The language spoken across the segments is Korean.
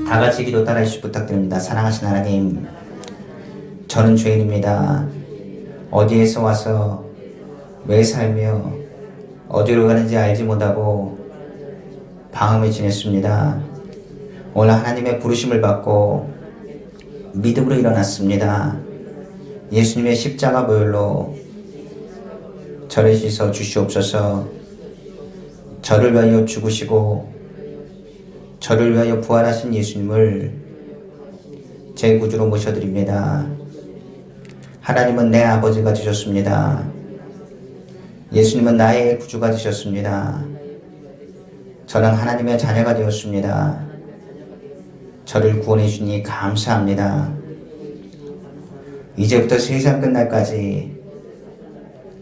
다 같이 기도 따라 해주시 부탁드립니다. 사랑하신 하나님, 저는 죄인입니다. 어디에서 와서 왜 살며 어디로 가는지 알지 못하고 방황에 지냈습니다. 오늘 하나님의 부르심을 받고 믿음으로 일어났습니다. 예수님의 십자가 보혈로 저를 씻어 주시옵소서. 저를 위하여 죽으시고 저를 위하여 부활하신 예수님을 제 구주로 모셔드립니다. 하나님은 내 아버지가 되셨습니다. 예수님은 나의 구주가 되셨습니다. 저는 하나님의 자녀가 되었습니다. 저를 구원해 주니 감사합니다. 이제부터 세상 끝날까지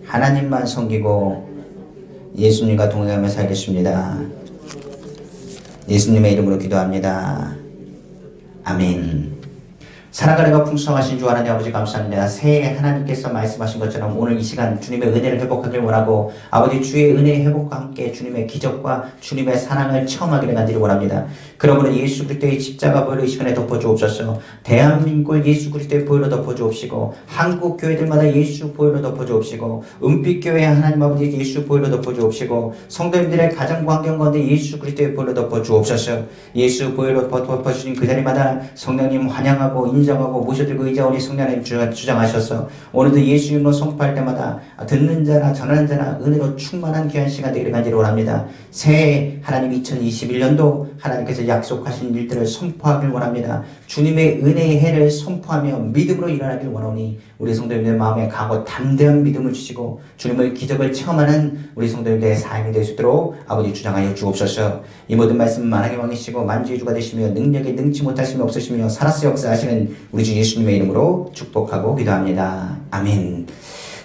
하나님만 섬기고 예수님과 동행하며 살겠습니다. 예수님의 이름으로 기도합니다. 아멘. 사랑과 은혜가 풍성하신 주 하나님 아버지 감사합니다. 새해 하나님께서 말씀하신 것처럼 오늘 이 시간 주님의 은혜를 회복하길 원하고 아버지 주의 은혜의 회복과 함께 주님의 기적과 주님의 사랑을 체험하기를 간절히 원합니다. 그러므로 예수 그리스도의 십자가 보혈로 이 시간에 덮어주옵소서. 대한민국을 예수 그리스도의 보혈로 덮어주옵시고 한국 교회들마다 예수 보혈로 덮어주옵시고 은빛교회 하나님 아버지 예수 보혈로 덮어주옵시고 성도님들의 가정 환경 가운데 예수 그리스도의 보혈로 덮어주옵소서. 예수 보혈로 덮어주신 그 자리마다 성령님 환영하고 인정하고 모셔들고 의자오니 성령님 주장하셔서 오늘도 예수 이름으로 선포할 때마다 듣는 자나 전하는 자나 은혜로 충만한 귀한 시간 되기를 간절히 원합니다. 새해 하나님 2021년도 하나님께서 약속하신 일들을 선포하길 원합니다. 주님의 은혜의 해를 선포하며 믿음으로 일어나길 원하오니 우리 성도님들 마음에 강하고 담대한 믿음을 주시고 주님의 기적을 체험하는 우리 성도님들의 삶이 될 수 있도록 아버지 주장하여 주옵소서. 이 모든 말씀 만왕의 왕이시고 만주의 주가 되시며 능력에 능치 못하심이 없으시며 살아서 역사하시는 우리 주 예수님의 이름으로 축복하고 기도합니다. 아멘.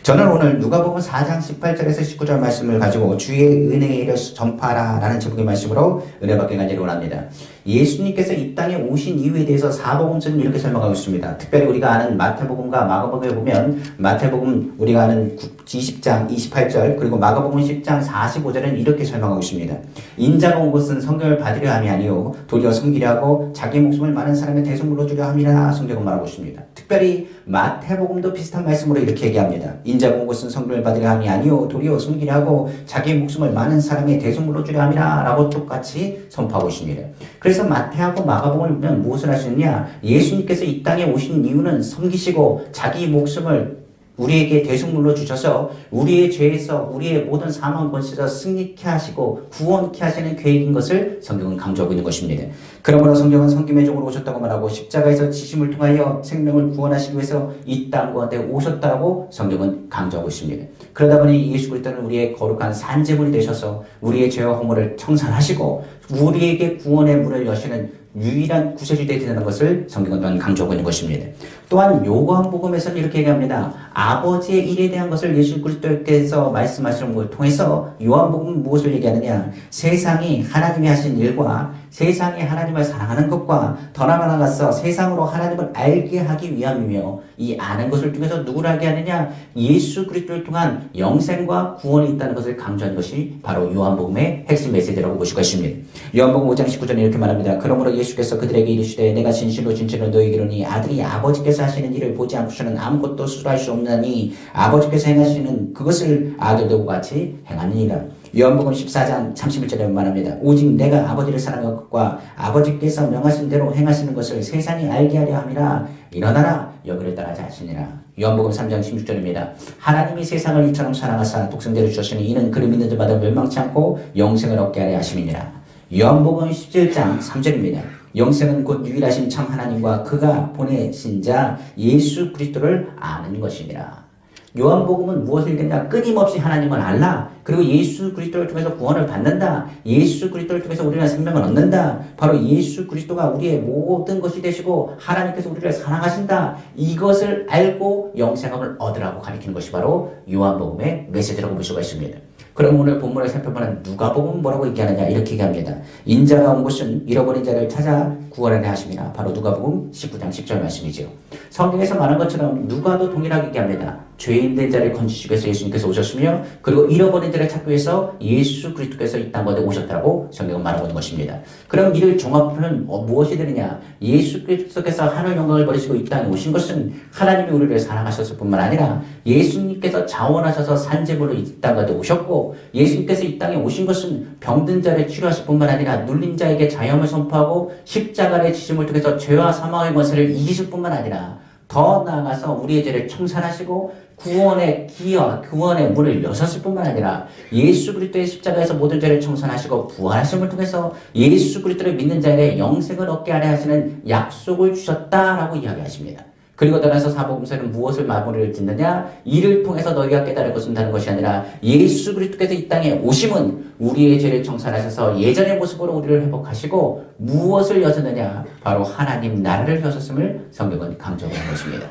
저는 오늘 누가복음 4장 18절에서 19절 말씀을 가지고 주의 은혜의 일을 전파하라 라는 제목의 말씀으로 은혜 받길 간절히 원합니다. 예수님께서 이 땅에 오신 이유에 대해서 사복음서는 이렇게 설명하고 있습니다. 특별히 우리가 아는 마태복음과 마가복음에 보면 마태복음 우리가 아는 20장 28절 그리고 마가복음 10장 45절은 이렇게 설명하고 있습니다. 인자가 온 것은 성경을 받으려 함이 아니요 도리어 섬기려 하고 자기 목숨을 많은 사람의 대속물로 주려 함이라 성경은 말하고 있습니다. 특별히 마태복음도 비슷한 말씀으로 이렇게 얘기합니다. 인자가 온 것은 성경을 받으려 함이 아니요 도리어 섬기려 하고 자기 목숨을 많은 사람의 대속물로 주려 함이라 라고 똑같이 선포하고 있습니다. 그래서 마태하고 마가복음을 보면 무엇을 하시느냐, 예수님께서 이 땅에 오신 이유는 섬기시고 자기 목숨을 우리에게 대속물로 주셔서 우리의 죄에서 우리의 모든 사망 권세에서 승리케 하시고 구원케 하시는 계획인 것을 성경은 강조하고 있는 것입니다. 그러므로 성경은 성김의 종으로 오셨다고 말하고 십자가에서 지심을 통하여 생명을 구원하시기 위해서 이 땅 가운데 오셨다고 성경은 강조하고 있습니다. 그러다 보니 예수 그리스도는 우리의 거룩한 산제물이 되셔서 우리의 죄와 허물을 청산하시고 우리에게 구원의 문을 여시는 유일한 구세주가 되는 것을 성경은 또한 강조하고 있는 것입니다. 또한 요한복음에서는 이렇게 얘기합니다. 아버지의 일에 대한 것을 예수 그리스도께서 말씀하시는 것을 통해서 요한복음은 무엇을 얘기하느냐, 세상이 하나님이 하신 일과 세상이 하나님을 사랑하는 것과 더 나아가서 세상으로 하나님을 알게 하기 위함이며 이 아는 것을 통해서 누구를 알게 하느냐, 예수 그리스도를 통한 영생과 구원이 있다는 것을 강조한 것이 바로 요한복음의 핵심 메시지라고 볼 수가 있습니다. 요한복음 5장 19절에 이렇게 말합니다. 그러므로 예수께서 그들에게 이르시되 내가 진실로 너희에게 이르노니 아들이 아버지께서 하시는 일을 보지 않고서는 아무것도 수술할 수 없나니 아버지께서 행하시는 그것을 아들도 같이 행하느니라. 요한복음 14장 31절에 말합니다. 오직 내가 아버지를 사랑한 것과 아버지께서 명하신 대로 행하시는 것을 세상이 알게 하려 함이라. 일어나라 여기를 따라자 하시니라. 요한복음 3장 16절입니다. 하나님이 세상을 이처럼 사랑하사 독생자를 주셨으니 이는 그를 믿는 자마다 멸망치 않고 영생을 얻게 하려 하심이니라. 요한복음 17장 3절입니다. 영생은 곧 유일하신 참 하나님과 그가 보내신 자 예수 그리스도를 아는 것이니라. 요한복음은 무엇을 얘기하냐, 끊임없이 하나님을 알라, 그리고 예수 그리스도를 통해서 구원을 받는다, 예수 그리스도를 통해서 우리가 생명을 얻는다, 바로 예수 그리스도가 우리의 모든 것이 되시고 하나님께서 우리를 사랑하신다, 이것을 알고 영생함을 얻으라고 가리키는 것이 바로 요한복음의 메시지라고 볼 수가 있습니다. 그럼 오늘 본문을 살펴보는 누가복음은 뭐라고 얘기하느냐, 이렇게 얘기합니다. 인자가 온 것은 잃어버린 자를 찾아 구원하려 하심이라. 바로 누가복음 19장 10절 말씀이죠. 성경에서 말한 것처럼 누가도 동일하게 얘기합니다. 죄인된 자를 건지시기 위해서 예수님께서 오셨으며 그리고 잃어버린 자를 찾기 위해서 예수 그리스도께서 이 땅에 오셨다고 성경은 말하고 있는 것입니다. 그럼 이를 종합하면 무엇이 되느냐? 예수 그리스도께서 하늘 영광을 버리시고 이 땅에 오신 것은 하나님이 우리를 위해 사랑하셨을 뿐만 아니라 예수님께서 자원하셔서 산재물로 이 땅에 오셨고 예수님께서 이 땅에 오신 것은 병든 자를 치료하실 뿐만 아니라 눌린 자에게 자유함을 선포하고 십자가의 지심을 통해서 죄와 사망의 권세를 이기실 뿐만 아니라 더 나아가서 우리의 죄를 청산하시고 구원의 기여와 구원의 문을 여셨을 뿐만 아니라 예수 그리스도의 십자가에서 모든 죄를 청산하시고 부활하심을 통해서 예수 그리스도를 믿는 자에게 영생을 얻게 하려 하시는 약속을 주셨다라고 이야기하십니다. 그리고 따라서 사복음서는 무엇을 마무리를 짓느냐? 이를 통해서 너희가 깨달을 것은 다른 것이 아니라 예수 그리스도께서 이 땅에 오심은 우리의 죄를 청산하셔서 예전의 모습으로 우리를 회복하시고 무엇을 여셨느냐? 바로 하나님 나라를 여셨음을 성경은 강조하는 것입니다.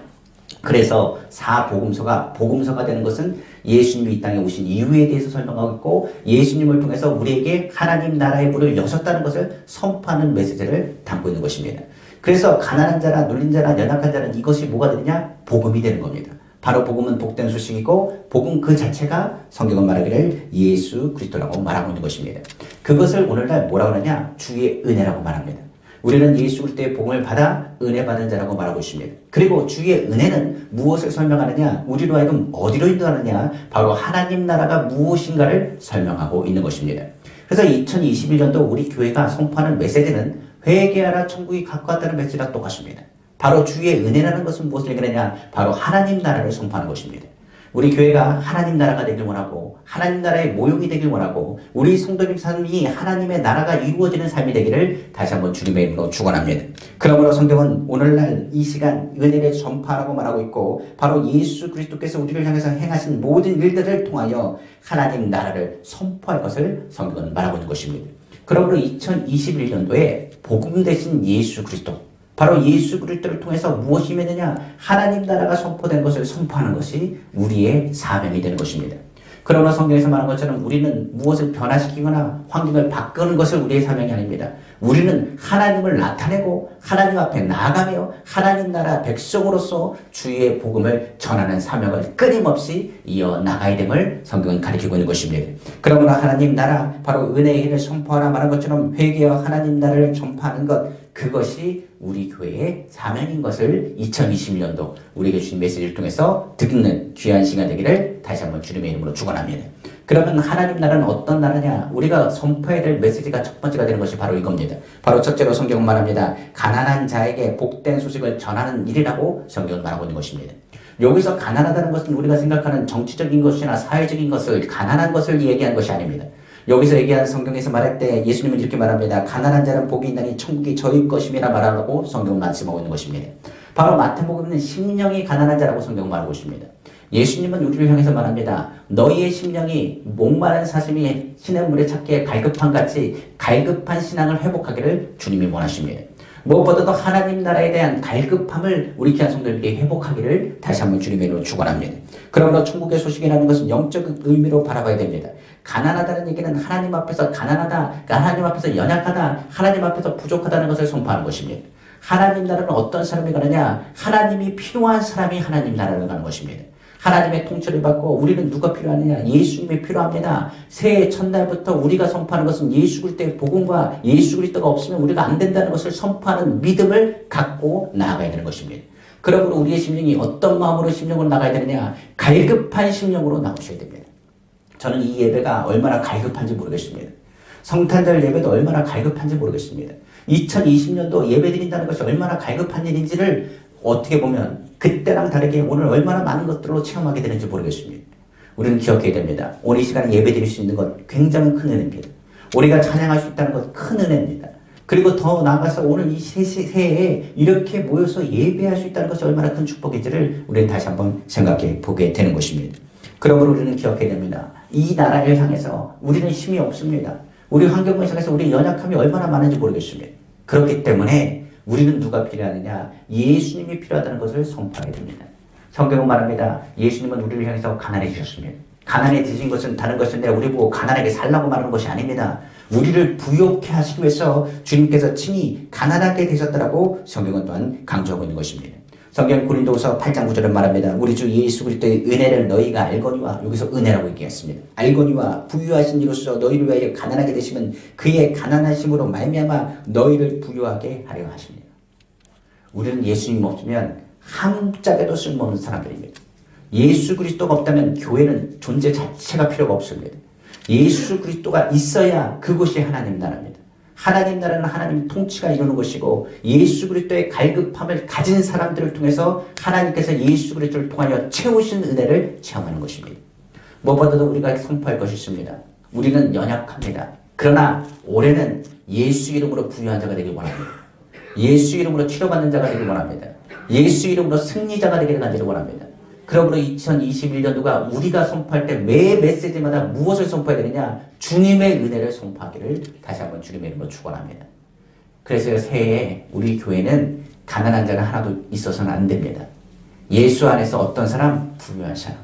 그래서 사복음서가 복음서가 되는 것은 예수님이 이 땅에 오신 이유에 대해서 설명하고 있고 예수님을 통해서 우리에게 하나님 나라의 문을 여셨다는 것을 선포하는 메시지를 담고 있는 것입니다. 그래서 가난한 자나 눌린 자나 연약한 자는 이것이 뭐가 되느냐? 복음이 되는 겁니다. 바로 복음은 복된 소식이고 복음 그 자체가 성경은 말하기를 예수 그리스도라고 말하고 있는 것입니다. 그것을 오늘날 뭐라고 하느냐? 주의 은혜라고 말합니다. 우리는 예수 그리스도의 복음을 받아 은혜 받는 자라고 말하고 있습니다. 그리고 주의 은혜는 무엇을 설명하느냐? 우리로 하여금 어디로 인도하느냐? 바로 하나님 나라가 무엇인가를 설명하고 있는 것입니다. 그래서 2021년도 우리 교회가 선포하는 메시지는 회개하라 천국이 가까웠다는 메시지랑 똑같습니다. 바로 주의 은혜라는 것은 무엇을 얘기하느냐? 바로 하나님 나라를 선포하는 것입니다. 우리 교회가 하나님 나라가 되길 원하고 하나님 나라의 모형이 되길 원하고 우리 성도님 삶이 하나님의 나라가 이루어지는 삶이 되기를 다시 한번 주님의 이름으로 축원합니다. 그러므로 성경은 오늘날 이 시간 은혜를 전파하라고 말하고 있고 바로 예수 그리스도께서 우리를 향해서 행하신 모든 일들을 통하여 하나님 나라를 선포할 것을 성경은 말하고 있는 것입니다. 그러므로 2021년도에 복음 대신 예수 그리스도 바로 예수 그리스도를 통해서 무엇이 되느냐? 하나님 나라가 선포된 것을 선포하는 것이 우리의 사명이 되는 것입니다. 그러나 성경에서 말한 것처럼 우리는 무엇을 변화시키거나 환경을 바꾸는 것을 우리의 사명이 아닙니다. 우리는 하나님을 나타내고 하나님 앞에 나아가며 하나님 나라 백성으로서 주의 복음을 전하는 사명을 끊임없이 이어나가야 됨을 성경은 가르치고 있는 것입니다. 그러므로 하나님 나라 바로 은혜의 힘을 선포하라 말한 것처럼 회개와 하나님 나라를 전파하는 것 그것이 우리 교회의 사명인 것을 2021년도 우리에게 주신 메시지를 통해서 듣는 귀한 시간 되기를 다시 한번 주님의 이름으로 축원합니다. 그러면 하나님 나라는 어떤 나라냐? 우리가 선포해야 될 메시지가 첫 번째가 되는 것이 바로 이겁니다. 바로 첫째로 성경은 말합니다. 가난한 자에게 복된 소식을 전하는 일이라고 성경은 말하고 있는 것입니다. 여기서 가난하다는 것은 우리가 생각하는 정치적인 것이나 사회적인 것을 가난한 것을 얘기하는 것이 아닙니다. 여기서 얘기하는 성경에서 말할 때 예수님은 이렇게 말합니다. 가난한 자는 복이 있나니 천국이 저희 것임이라 말하라고 성경은 말씀하고 있는 것입니다. 바로 마태복음은 심령이 가난한 자라고 성경은 말하고 있습니다. 예수님은 우리를 향해서 말합니다. 너희의 심령이 목마른 사슴이 시냇물에 찾기에 갈급한 같이 갈급한 신앙을 회복하기를 주님이 원하십니다. 무엇보다도 하나님 나라에 대한 갈급함을 우리 귀한 성도들에게 회복하기를 다시 한번 주님의 이름으로 축원합니다. 그러므로 천국의 소식이라는 것은 영적 의미로 바라봐야 됩니다. 가난하다는 얘기는 하나님 앞에서 가난하다, 하나님 앞에서 연약하다, 하나님 앞에서 부족하다는 것을 선포하는 것입니다. 하나님 나라는 어떤 사람이 가느냐? 하나님이 필요한 사람이 하나님 나라를 가는 것입니다. 하나님의 통치를 받고 우리는 누가 필요하느냐? 예수님이 필요합니다. 새해 첫날부터 우리가 선포하는 것은 예수 그리스도의 복음과 예수 그리스도가 없으면 우리가 안 된다는 것을 선포하는 믿음을 갖고 나아가야 되는 것입니다. 그러므로 우리의 심령이 어떤 마음으로 심령으로 나가야 되느냐? 갈급한 심령으로 나오셔야 됩니다. 저는 이 예배가 얼마나 갈급한지 모르겠습니다. 성탄절 예배도 얼마나 갈급한지 모르겠습니다. 2020년도 예배 드린다는 것이 얼마나 갈급한 일인지를 어떻게 보면 그때랑 다르게 오늘 얼마나 많은 것들로 체험하게 되는지 모르겠습니다. 우리는 기억해야 됩니다. 오늘 이 시간에 예배 드릴 수 있는 것 굉장히 큰 은혜입니다. 우리가 찬양할 수 있다는 것 큰 은혜입니다. 그리고 더 나아가서 오늘 이 새해에 이렇게 모여서 예배할 수 있다는 것이 얼마나 큰 축복인지를 우리는 다시 한번 생각해 보게 되는 것입니다. 그러므로 우리는 기억해야 됩니다. 이 나라를 향해서 우리는 힘이 없습니다. 우리 환경을 향해서 우리 연약함이 얼마나 많은지 모르겠습니다. 그렇기 때문에 우리는 누가 필요하느냐? 예수님이 필요하다는 것을 선포해야 됩니다. 성경은 말합니다. 예수님은 우리를 향해서 가난해지셨습니다. 가난해지신 것은 다른 것인데 우리 보고 가난하게 살라고 말하는 것이 아닙니다. 우리를 부욕해 하시기 위해서 주님께서 친히 가난하게 되셨다라고 성경은 또한 강조하고 있는 것입니다. 성경 고린도후서 8장 9절은 말합니다. 우리 주 예수 그리스도의 은혜를 너희가 알거니와, 여기서 은혜라고 얘기했습니다. 알거니와 부유하신 이로써 너희를 위하여 가난하게 되시면 그의 가난하심으로 말미암아 너희를 부유하게 하려 하십니다. 우리는 예수님 없으면 한 짝에도 쓸모없는 사람들입니다. 예수 그리스도가 없다면 교회는 존재 자체가 필요가 없습니다. 예수 그리스도가 있어야 그곳이 하나님 나라입니다. 하나님 나라는 하나님 통치가 이루는 것이고, 예수 그리스도의 갈급함을 가진 사람들을 통해서 하나님께서 예수 그리스도를 통하여 채우신 은혜를 체험하는 것입니다. 무엇보다도 우리가 선포할 것이 있습니다. 우리는 연약합니다. 그러나 올해는 예수 이름으로 부유한 자가 되길 원합니다. 예수 이름으로 치료받는 자가 되길 원합니다. 예수 이름으로 승리자가 되기를 간절히 원합니다. 그러므로 2021년도가 우리가 선포할 때 매 메시지마다 무엇을 선포해야 되느냐? 주님의 은혜를 선포하기를 다시 한번 주님의 이름으로 축원합니다. 그래서 새해에 우리 교회는 가난한 자가 하나도 있어서는 안 됩니다. 예수 안에서 어떤 사람? 부유한 사람.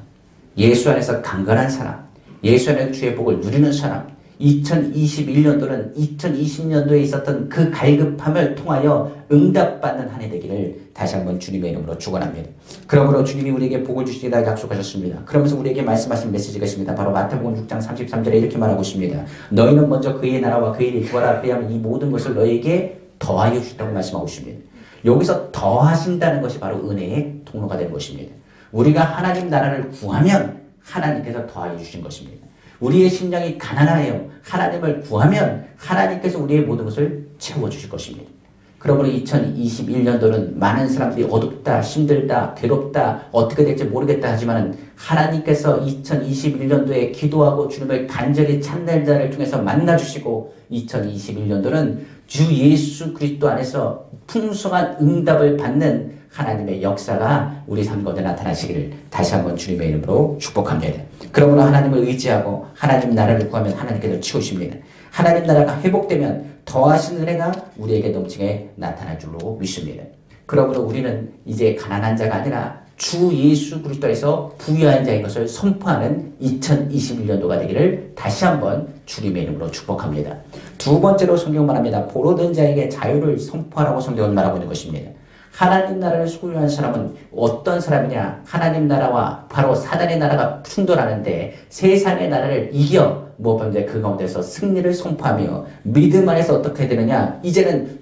예수 안에서 강건한 사람. 예수 안에서 주의 복을 누리는 사람. 2021년도는 2020년도에 있었던 그 갈급함을 통하여 응답받는 한 해 되기를 다시 한번 주님의 이름으로 축원합니다. 그러므로 주님이 우리에게 복을 주시리라 약속하셨습니다. 그러면서 우리에게 말씀하신 메시지가 있습니다. 바로 마태복음 6장 33절에 이렇게 말하고 있습니다. 너희는 먼저 그의 나라와 그의 일을 구하라. 그리하면 이 모든 것을 너희에게 더하여 주시다고 말씀하고 있습니다. 여기서 더하신다는 것이 바로 은혜의 통로가 되는 것입니다. 우리가 하나님 나라를 구하면 하나님께서 더하여 주신 것입니다. 우리의 심령이 가난하여 하나님을 구하면 하나님께서 우리의 모든 것을 채워주실 것입니다. 그러므로 2021년도는 많은 사람들이 어둡다, 힘들다, 괴롭다, 어떻게 될지 모르겠다 하지만 하나님께서 2021년도에 기도하고 주님을 간절히 찾는 자를 통해서 만나주시고 2021년도는 주 예수 그리스도 안에서 풍성한 응답을 받는 하나님의 역사가 우리 삶 가운데 나타나시기를 다시 한번 주님의 이름으로 축복합니다. 그러므로 하나님을 의지하고 하나님 나라를 구하면 하나님께서 치우십니다. 하나님 나라가 회복되면 더하신 은혜가 우리에게 넘치게 나타날 줄로 믿습니다. 그러므로 우리는 이제 가난한 자가 아니라 주 예수 그리스도에서 부유한 자인 것을 선포하는 2021년도가 되기를 다시 한번 주님의 이름으로 축복합니다. 두 번째로 성경은 말합니다. 보로된 자에게 자유를 선포하라고 성경은 말하고 있는 것입니다. 하나님 나라를 소유한 사람은 어떤 사람이냐? 하나님 나라와 바로 사단의 나라가 충돌하는데 세상의 나라를 이겨 무엇보다 그 가운데서 승리를 선포하며 믿음 안에서 어떻게 되느냐? 이제는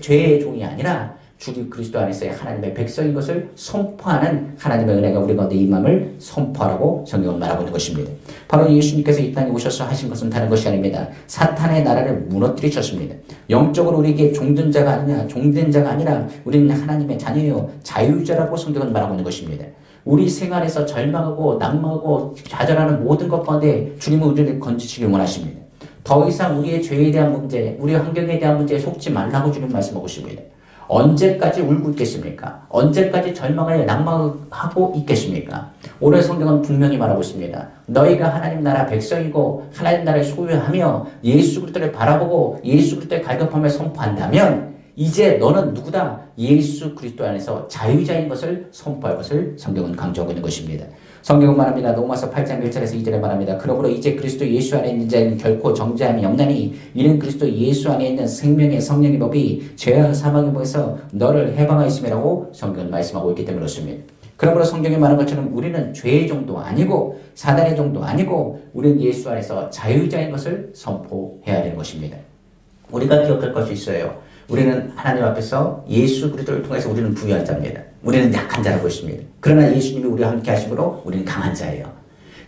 죄의 종이 아니라 주 그리스도 안에서의 하나님의 백성인 것을 선포하는 하나님의 은혜가 우리 가운데 임함을 선포하라고 성경은 말하고 있는 것입니다. 바로 예수님께서 이 땅에 오셔서 하신 것은 다른 것이 아닙니다. 사탄의 나라를 무너뜨리셨습니다. 영적으로 우리에게 종된 자가 아니라 우리는 하나님의 자녀요 자유자라고 성경은 말하고 있는 것입니다. 우리 생활에서 절망하고 낙망하고 좌절하는 모든 것 가운데 주님은 우리를 건지시길 원하십니다. 더 이상 우리의 죄에 대한 문제, 우리의 환경에 대한 문제에 속지 말라고 주님 말씀하고 있습니다. 언제까지 울고 있겠습니까? 언제까지 절망하여 낭망하고 있겠습니까? 오늘 성경은 분명히 말하고 있습니다. 너희가 하나님 나라 백성이고 하나님 나라를 소유하며 예수 그리스도를 바라보고 예수 그리스도의 갈급함을 선포한다면 이제 너는 누구다? 예수 그리스도 안에서 자유자인 것을 선포할 것을 성경은 강조하고 있는 것입니다. 성경은 말합니다. 로마서 8장 1절에서 2절에 말합니다. 그러므로 이제 그리스도 예수 안에 있는 자는 결코 정죄함이 없나니 이는 그리스도 예수 안에 있는 생명의 성령의 법이 죄와 사망의 법에서 너를 해방하였음이라고 성경은 말씀하고 있기 때문에 그렇습니다. 그러므로 성경에 말한 것처럼 우리는 죄의 종도 아니고 사단의 종도 아니고 우리는 예수 안에서 자유자인 것을 선포해야 되는 것입니다. 우리가 기억할 것이 있어요. 우리는 하나님 앞에서 예수 그리스도를 통해서 우리는 부유한 자입니다. 우리는 약한 자라고 했습니다. 그러나 예수님이 우리와 함께 하심으로 우리는 강한 자예요.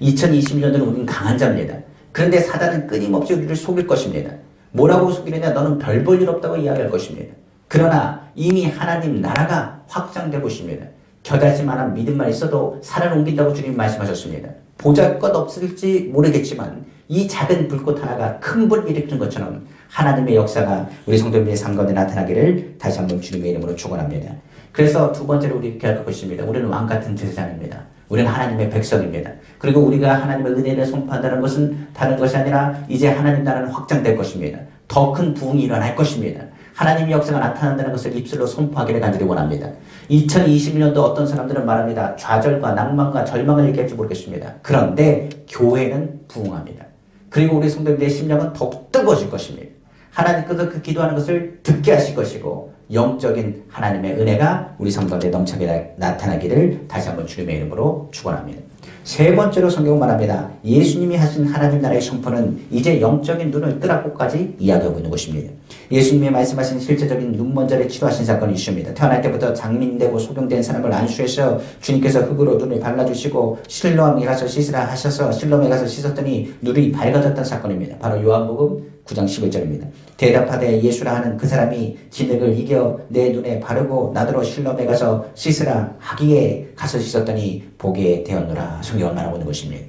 2021년도는 우리는 강한 자입니다. 그런데 사단은 끊임없이 우리를 속일 것입니다. 뭐라고 속이느냐? 너는 별 볼 일 없다고 이야기할 것입니다. 그러나 이미 하나님 나라가 확장되고 있습니다. 겨자씨만한 믿음만 있어도 산을 옮긴다고 주님 말씀하셨습니다. 보잘것 없을지 모르겠지만 이 작은 불꽃 하나가 큰 불을 일으키는 것처럼 하나님의 역사가 우리 성도님의 삶 가운데 나타나기를 다시 한번 주님의 이름으로 축원합니다. 그래서 두 번째로 우리 기억할 것입니다. 우리는 왕같은 제사장입니다. 우리는 하나님의 백성입니다. 그리고 우리가 하나님의 은혜를 선포한다는 것은 다른 것이 아니라 이제 하나님 나라는 확장될 것입니다. 더 큰 부흥이 일어날 것입니다. 하나님의 역사가 나타난다는 것을 입술로 선포하기를 간절히 원합니다. 2021년도 어떤 사람들은 말합니다. 좌절과 낭만과 절망을 얘기할지 모르겠습니다. 그런데 교회는 부흥합니다. 그리고 우리 성도님들의 심령은 더욱 뜨거워질 것입니다. 하나님께서 그 기도하는 것을 듣게 하실 것이고 영적인 하나님의 은혜가 우리 삶 가운데 넘쳐게 나타나기를 다시 한번 주님의 이름으로 축원합니다. 세 번째로 성경은 말합니다. 예수님이 하신 하나님 나라의 선포는 이제 영적인 눈을 뜨라고까지 이야기하고 있는 것입니다. 예수님이 말씀하신 실제적인 눈먼저를 치료하신 사건이 있습니다. 태어날 때부터 장민되고 소경된 사람을 안수해서 주님께서 흙으로 눈을 발라주시고 실로암에 가서 씻으라 하셔서 실로암에 가서 씻었더니 눈이 밝아졌던 사건입니다. 바로 요한복음 9장 11절입니다. 대답하되 예수라 하는 그 사람이 진흙을 이겨 내 눈에 바르고 나더러 실로암에 가서 씻으라 하기에 가서 씻었더니 보게 되었노라. 성경을 말하고 있는 것입니다.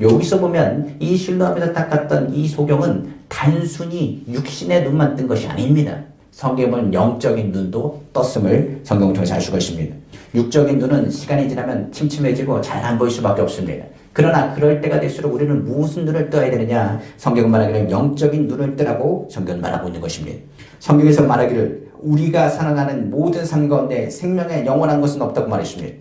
여기서 보면 이 실로암에서 닦았던 이 소경은 단순히 육신의 눈만 뜬 것이 아닙니다. 성경은 영적인 눈도 떴음을 성경을 통해서 알 수가 있습니다. 육적인 눈은 시간이 지나면 침침해지고 잘 안 보일 수밖에 없습니다. 그러나 그럴 때가 될수록 우리는 무슨 눈을 떠야 되느냐? 성경은 말하기를 영적인 눈을 뜨라고 성경은 말하고 있는 것입니다. 성경에서 말하기를 우리가 살아가는 모든 삶 가운데 생명에 영원한 것은 없다고 말했습니다.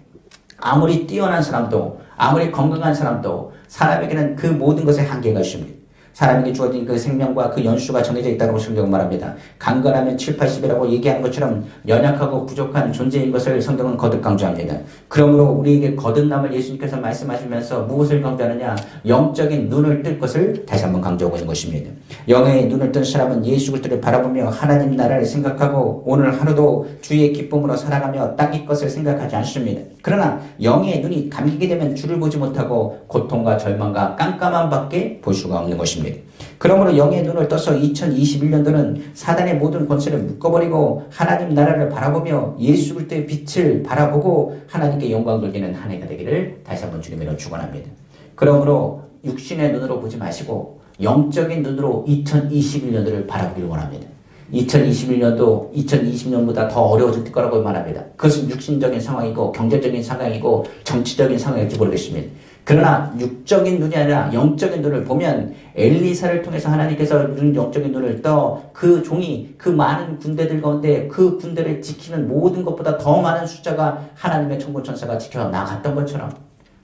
아무리 뛰어난 사람도 아무리 건강한 사람도 사람에게는 그 모든 것에 한계가 있습니다. 사람에게 주어진 그 생명과 그 연수가 정해져 있다고 성경은 말합니다. 강건하면 7, 80이라고 얘기하는 것처럼 연약하고 부족한 존재인 것을 성경은 거듭 강조합니다. 그러므로 우리에게 거듭남을 예수님께서 말씀하시면서 무엇을 강조하느냐? 영적인 눈을 뜰 것을 다시 한번 강조하고 있는 것입니다. 영의 눈을 뜬 사람은 예수 그리스도를 바라보며 하나님 나라를 생각하고 오늘 하루도 주의 기쁨으로 살아가며 땅의 것을 생각하지 않습니다. 그러나 영의 눈이 감기게 되면 주를 보지 못하고 고통과 절망과 깜깜함 밖에 볼 수가 없는 것입니다. 그러므로 영의 눈을 떠서 2021년도는 사단의 모든 권세를 묶어버리고 하나님 나라를 바라보며 예수 그리스도의 빛을 바라보고 하나님께 영광 돌리는 한 해가 되기를 다시 한번 주님으로 축원합니다. 그러므로 육신의 눈으로 보지 마시고 영적인 눈으로 2021년도를 바라보기를 원합니다. 2021년도 2020년보다 더 어려워질 거라고 말합니다. 그것은 육신적인 상황이고 경제적인 상황이고 정치적인 상황일지 모르겠습니다. 그러나 육적인 눈이 아니라 영적인 눈을 보면 엘리사를 통해서 하나님께서 영적인 눈을 떠 그 종이 그 많은 군대들 가운데 그 군대를 지키는 모든 것보다 더 많은 숫자가 하나님의 천군천사가 지켜 나갔던 것처럼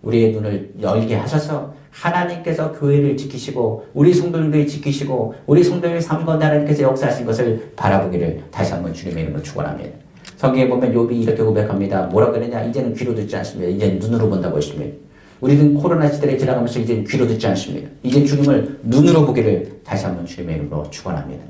우리의 눈을 열게 하셔서 하나님께서 교회를 지키시고 우리 성도님들을 지키시고 우리 성도님의 삶 가운데 하나님께서 역사하신 것을 바라보기를 다시 한번 주님의 이름으로 축원합니다. 성경에 보면 욥이 이렇게 고백합니다. 뭐라 그러냐? 이제는 귀로 듣지 않습니다. 이제는 눈으로 본다고 했습니다. 우리는 코로나 시대를 지나가면서 이제 귀로 듣지 않습니다. 이제 주님을 눈으로 보기를 다시 한번 주님의 이름으로 축원합니다.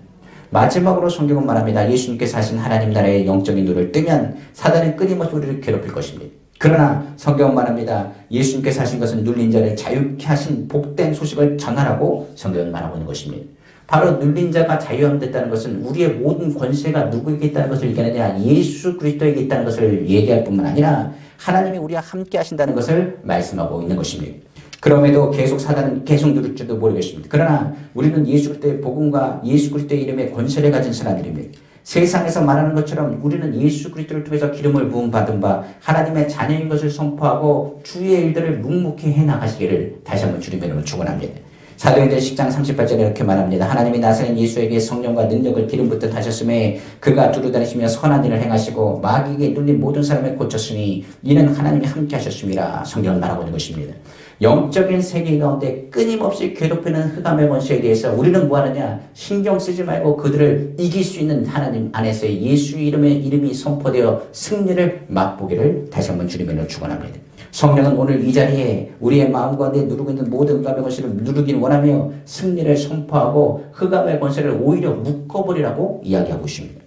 마지막으로 성경은 말합니다. 예수님께서 하신 하나님 나라의 영적인 눈을 뜨면 사단은 끊임없이 우리를 괴롭힐 것입니다. 그러나 성경은 말합니다. 예수님께서 하신 것은 눌린 자를 자유케 하신 복된 소식을 전하라고 성경은 말하고 있는 것입니다. 바로 눌린 자가 자유함됐다는 것은 우리의 모든 권세가 누구에게 있다는 것을 얘기하느냐? 예수 그리스도에게 있다는 것을 얘기할 뿐만 아니라 하나님이 우리와 함께 하신다는 것을 말씀하고 있는 것입니다. 그럼에도 계속 사단은 계속 누릴 줄도 모르겠습니다. 그러나 우리는 예수 그리스도의 복음과 예수 그리스도의 이름의 권세를 가진 사람들입니다. 세상에서 말하는 것처럼 우리는 예수 그리스도를 통해서 기름을 부음 받은 바 하나님의 자녀인 것을 선포하고 주의 일들을 묵묵히 해나가시기를 다시 한번 주님의 이름으로 축원합니다. 사도행전 10장 38절에 이렇게 말합니다. 하나님이 나사렛 예수에게 성령과 능력을 기름 붓듯 하셨음에 그가 두루다니시며 선한 일을 행하시고 마귀에게 눌린 모든 사람을 고쳤으니 이는 하나님이 함께 하셨습니다. 성경은 말하고 있는 것입니다. 영적인 세계 가운데 끊임없이 괴롭히는 흑암의 권세에 대해서 우리는 뭐하느냐? 신경 쓰지 말고 그들을 이길 수 있는 하나님 안에서의 예수 이름의 이름이 선포되어 승리를 맛보기를 다시 한번 주님으로 축원합니다. 성령은 오늘 이 자리에 우리의 마음 가운데 누르고 있는 모든 흑암의 권세를 누르기를 원하며 승리를 선포하고 흑암의 권세를 오히려 묶어버리라고 이야기하고 있습니다.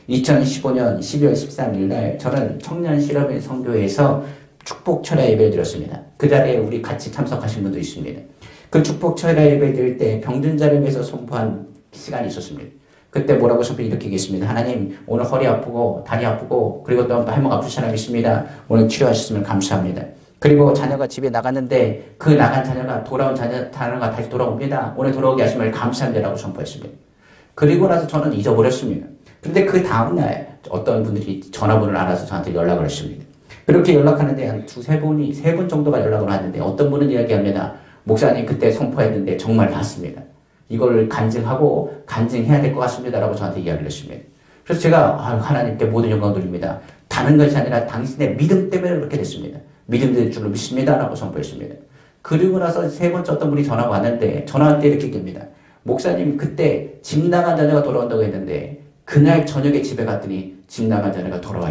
2015년 12월 13일 날 저는 청년 실업인 선교회에서 축복 철야 예배를 드렸습니다. 그 자리에 우리 같이 참석하신 분도 있습니다. 그 축복 철야 예배를 드릴 때 병든자를 위해서 선포한 시간이 있었습니다. 그때 뭐라고 선포 이렇게 얘기했습니다. 하나님 오늘 허리 아프고 다리 아프고 그리고 또 발목 아픈 사람이 있습니다. 오늘 치료하셨으면 감사합니다. 그리고 자녀가 집에 나갔는데 그 나간 자녀가 돌아온 자녀가 다시 돌아옵니다. 오늘 돌아오게 하시면 감사합니다라고 선포했습니다. 그리고 나서 저는 잊어버렸습니다. 그런데 그 다음날 어떤 분들이 전화번호를 알아서 저한테 연락을 했습니다. 그렇게 연락하는데 한 세 분 정도가 연락을 왔는데 어떤 분은 이야기합니다. 목사님 그때 선포했는데 정말 낫습니다. 이걸 간증해야 될 것 같습니다. 라고 저한테 이야기를 했습니다. 그래서 제가 하나님께 모든 영광 돌립니다. 다른 것이 아니라 당신의 믿음 때문에 그렇게 됐습니다. 믿음 될 줄로 믿습니다. 라고 선포했습니다. 그리고 나서 세 번째 어떤 분이 전화가 왔는데 전화할 때 이렇게 얘기합니다. 목사님 그때 집 나간 자녀가 돌아온다고 했는데 그날 저녁에 집에 갔더니 집 나간 자네가 돌아와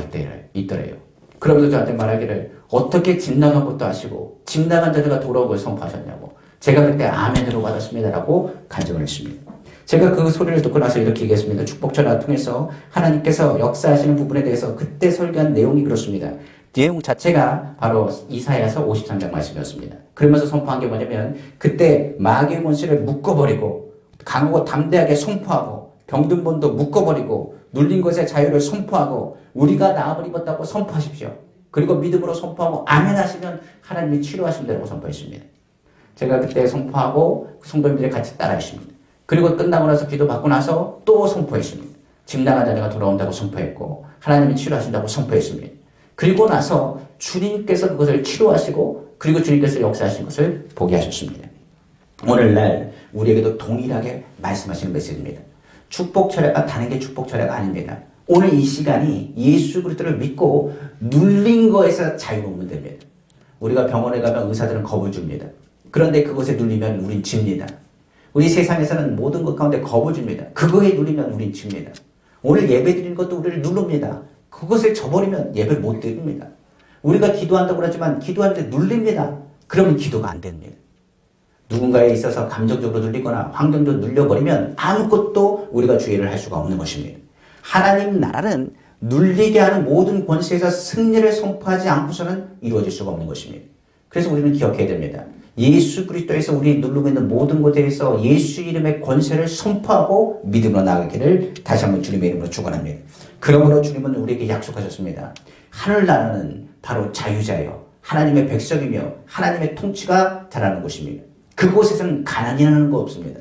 있더래요. 그러면서 저한테 말하기를 어떻게 집 나간 것도 아시고 집 나간 자네가 돌아온 걸 선포하셨냐고. 제가 그때 아멘으로 받았습니다라고 간증을 했습니다. 제가 그 소리를 듣고 나서 이렇게 얘기했습니다. 축복전화 통해서 하나님께서 역사하시는 부분에 대해서 그때 설교한 내용이 그렇습니다. 내용 자체가 바로 이사야서 53장 말씀이었습니다. 그러면서 선포한 게 뭐냐면 그때 마귀의 권세를 묶어버리고 강하고 담대하게 선포하고 병든 본도 묶어버리고 눌린 것의 자유를 선포하고 우리가 나음을 입었다고 선포하십시오. 그리고 믿음으로 선포하고 아멘 하시면 하나님이 치료하신다고 선포했습니다. 제가 그때 선포하고 성도님들이 같이 따라했습니다. 그리고 끝나고 나서 기도받고 나서 또 선포했습니다. 집 나간 자녀가 돌아온다고 선포했고 하나님이 치료하신다고 선포했습니다. 그리고 나서 주님께서 그것을 치료하시고 그리고 주님께서 역사하신 것을 보게 하셨습니다. 오늘날 우리에게도 동일하게 말씀하시는 메시지입니다. 축복 철야가 다른 게 축복 철야가 아닙니다. 오늘 이 시간이 예수 그리스도를 믿고 눌린 거에서 자유로우면 됩니다. 우리가 병원에 가면 의사들은 겁을 줍니다. 그런데 그것에 눌리면 우린 집니다. 우리 세상에서는 모든 것 가운데 겁을 줍니다. 그거에 눌리면 우린 집니다. 오늘 예배 드리는 것도 우리를 누릅니다. 그것을 저버리면 예배를 못 드립니다. 우리가 기도한다고 그러지만 기도하는데 눌립니다. 그러면 기도가 안 됩니다. 누군가에 있어서 감정적으로 눌리거나 환경도 눌려버리면 아무것도 우리가 주의를 할 수가 없는 것입니다. 하나님 나라는 눌리게 하는 모든 권세에서 승리를 선포하지 않고서는 이루어질 수가 없는 것입니다. 그래서 우리는 기억해야 됩니다. 예수 그리스도에서 우리 누르고 있는 모든 것에 대해서 예수 이름의 권세를 선포하고 믿음으로 나가기를 다시 한번 주님의 이름으로 축원합니다. 그러므로 주님은 우리에게 약속하셨습니다. 하늘나라는 바로 자유자요 하나님의 백성이며 하나님의 통치가 자라는 곳입니다. 그곳에서는 가난이라는 거 없습니다.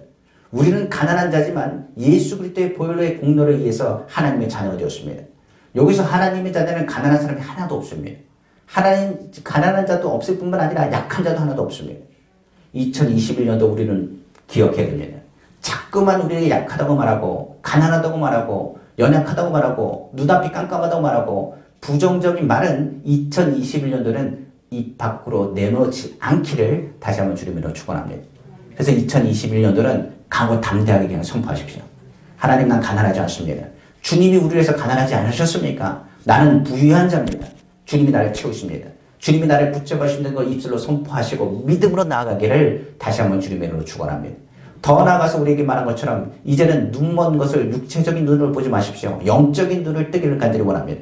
우리는 가난한 자지만 예수 그리스도의 보혈의 공로에 의해서 하나님의 자녀가 되었습니다. 여기서 하나님의 자녀는 가난한 사람이 하나도 없습니다. 가난한 자도 없을 뿐만 아니라 약한 자도 하나도 없습니다. 2021년도 우리는 기억해야 됩니다. 자꾸만 우리에게 약하다고 말하고 가난하다고 말하고 연약하다고 말하고 눈앞이 깜깜하다고 말하고 부정적인 말은 2021년도는 입 밖으로 내놓지 않기를 다시 한번 주님으로 축원합니다. 그래서 2021년도는 강하고 담대하게 그냥 선포하십시오. 하나님 난 가난하지 않습니다. 주님이 우리를 위해서 가난하지 않으셨습니까? 나는 부유한 자입니다. 주님이 나를 채우십니다. 주님이 나를 붙잡으시는 거 입술로 선포하시고 믿음으로 나아가기를 다시 한번 주님의 이름으로 축원합니다. 더 나아가서 우리에게 말한 것처럼 이제는 눈먼 것을 육체적인 눈으로 보지 마십시오. 영적인 눈을 뜨기를 간절히 원합니다.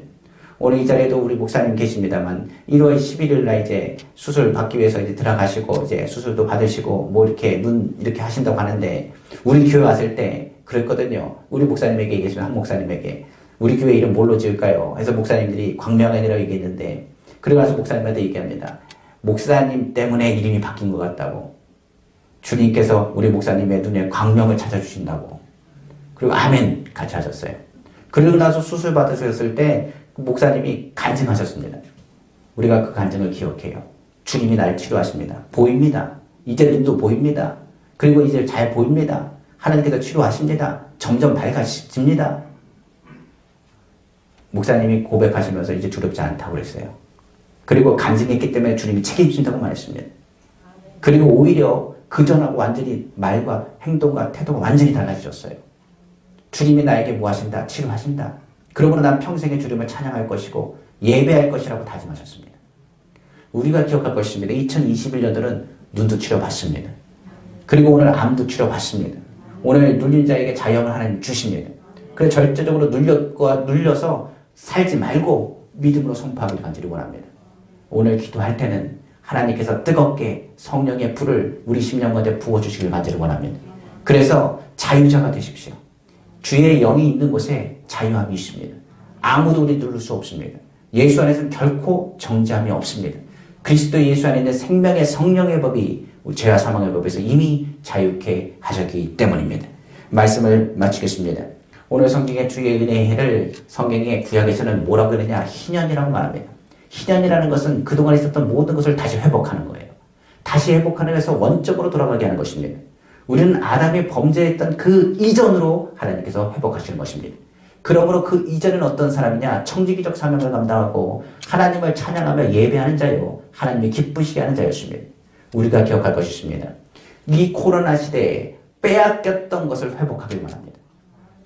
오늘 이 자리에도 우리 목사님 계십니다만 1월 11일 날 이제 수술 받기 위해서 이제 들어가시고 이제 수술도 받으시고 뭐 이렇게 눈 이렇게 하신다고 하는데 우리 교회 왔을 때 그랬거든요. 우리 목사님에게 얘기했으면 한 목사님에게 우리 교회 이름 뭘로 지을까요? 해서 목사님들이 광명안이라고 얘기했는데 그러고 나서 목사님한테 얘기합니다. 목사님 때문에 이름이 바뀐 것 같다고. 주님께서 우리 목사님의 눈에 광명을 찾아주신다고. 그리고 아멘 같이 하셨어요. 그러고 나서 수술 받으셨을 때 목사님이 간증하셨습니다. 우리가 그 간증을 기억해요. 주님이 나를 치료하십니다. 보입니다. 이제 눈도 보입니다. 그리고 이제 잘 보입니다. 하나님께서 치료하십니다. 점점 밝아집니다. 목사님이 고백하시면서 이제 두렵지 않다고 그랬어요. 그리고 간증했기 때문에 주님이 책임진다고 말했습니다. 그리고 오히려 그전하고 완전히 말과 행동과 태도가 완전히 달라지셨어요. 주님이 나에게 뭐 하신다? 치료하신다. 그러므로 난 평생에 주님을 찬양할 것이고 예배할 것이라고 다짐하셨습니다. 우리가 기억할 것입니다. 2021년도는 눈도 치료받습니다. 그리고 오늘 암도 치료받습니다. 오늘 눌린 자에게 자유함을 하나님 주십니다. 그래서 절대적으로 눌려서 살지 말고 믿음으로 선포하기를 간절히 원합니다. 오늘 기도할 때는 하나님께서 뜨겁게 성령의 불을 우리 심령 가운데 부어주시길 간절히 원합니다. 그래서 자유자가 되십시오. 주의 영이 있는 곳에 자유함이 있습니다. 아무도 우리 누를 수 없습니다. 예수 안에서는 결코 정죄함이 없습니다. 그리스도 예수 안에 있는 생명의 성령의 법이 죄와 사망의 법에서 이미 자유케 하셨기 때문입니다. 말씀을 마치겠습니다. 오늘 성경의 주의 은혜의 해를 성경의 구약에서는 뭐라고 그러냐? 희년이라고 말합니다. 희년이라는 것은 그동안 있었던 모든 것을 다시 회복하는 거예요. 다시 회복하는 것에서 원점으로 돌아가게 하는 것입니다. 우리는 아담이 범죄했던 그 이전으로 하나님께서 회복하시는 것입니다. 그러므로 그 이전은 어떤 사람이냐? 청지기적 사명을 감당하고 하나님을 찬양하며 예배하는 자요. 하나님이 기쁘시게 하는 자였습니다. 우리가 기억할 것이 있습니다. 이 코로나 시대에 빼앗겼던 것을 회복하길 원합니다.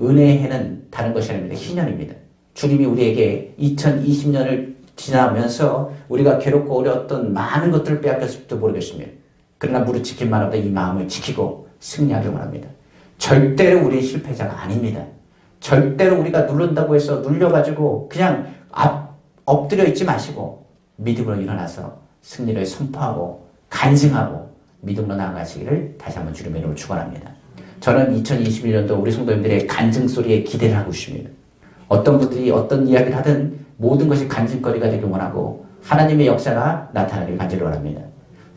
은혜의 해는 다른 것이 아닙니다. 희년입니다. 주님이 우리에게 2020년을 지나면서 우리가 괴롭고 어려웠던 많은 것들을 빼앗겼을지도 모르겠습니다. 그러나 무릇 지킨 마음보다 이 마음을 지키고 승리하길 원합니다. 절대로 우리는 실패자가 아닙니다. 절대로 우리가 누른다고 해서 눌려가지고 그냥 엎드려 있지 마시고 믿음으로 일어나서 승리를 선포하고 간증하고 믿음으로 나아가시기를 다시 한번 주님의 이름으로 축원합니다. 저는 2021년도 우리 성도님들의 간증 소리에 기대를 하고 있습니다. 어떤 분들이 어떤 이야기를 하든 모든 것이 간증거리가 되길 원하고 하나님의 역사가 나타나길 간절히 원합니다.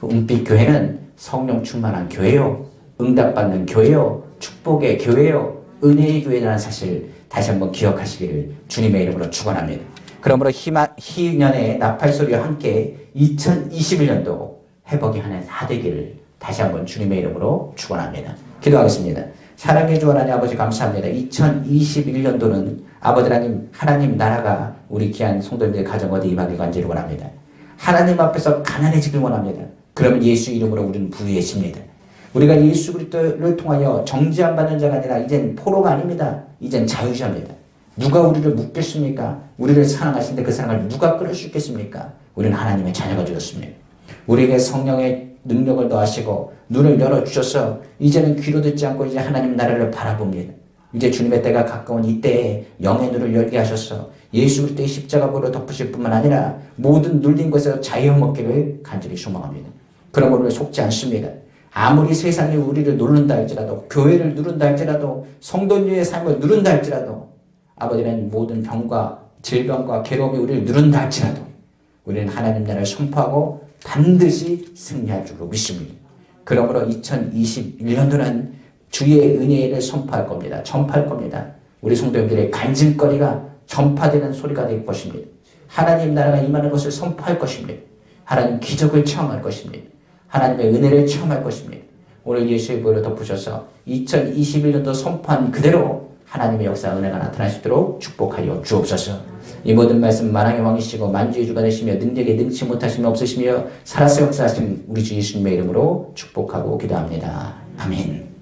은빛 교회는 성령 충만한 교회요, 응답받는 교회요, 축복의 교회요, 은혜의 교회라는 사실 다시 한번 기억하시기를 주님의 이름으로 축원합니다. 그러므로 희년의 나팔소리와 함께 2021년도 회복의 한 해 다 되기를 다시 한번 주님의 이름으로 축원합니다. 기도하겠습니다. 사랑의 주 하나님 아버지 감사합니다. 2021년도는 아버지 하나님 나라가 우리 귀한 성도님들 가정 어디 임하길 간절히 원합니다. 하나님 앞에서 가난해지길 원합니다. 그러면 예수 이름으로 우리는 부유해집니다. 우리가 예수 그리스도를 통하여 정죄 안 받는 자가 아니라 이젠 포로가 아닙니다. 이젠 자유자입니다. 누가 우리를 묶겠습니까? 우리를 사랑하시는데 그 사랑을 누가 끊을 수 있겠습니까? 우리는 하나님의 자녀가 되었습니다. 우리에게 성령의 능력을 더하시고 눈을 열어주셔서 이제는 귀로 듣지 않고 이제 하나님 나라를 바라봅니다. 이제 주님의 때가 가까운 이때에 영의 눈을 열게 하셔서 예수 그리스도의 십자가 보로 덮으실 뿐만 아니라 모든 눌린 것에서 자유 먹기를 간절히 소망합니다. 그러므로 우리는 속지 않습니다. 아무리 세상이 우리를 누른다 할지라도 교회를 누른다 할지라도 성도님의 삶을 누른다 할지라도 아버지는 모든 병과 질병과 괴로움이 우리를 누른다 할지라도 우리는 하나님 나라를 선포하고 반드시 승리할 줄로 믿습니다. 그러므로 2021년도는 주의 은혜를 선포할 겁니다. 전파할 겁니다. 우리 성도님들의 간증거리가 전파되는 소리가 될 것입니다. 하나님 나라가 임하는 것을 선포할 것입니다. 하나님 기적을 체험할 것입니다. 하나님의 은혜를 체험할 것입니다. 오늘 예수의 보혈로 덮으셔서 2021년도 선포한 그대로 하나님의 역사 은혜가 나타나시도록 축복하여 주옵소서. 이 모든 말씀 만왕의 왕이시고 만주의 주가 되시며 능력에 능치 못하시면 없으시며 살아서 역사하신 우리 주 예수님의 이름으로 축복하고 기도합니다. 아멘.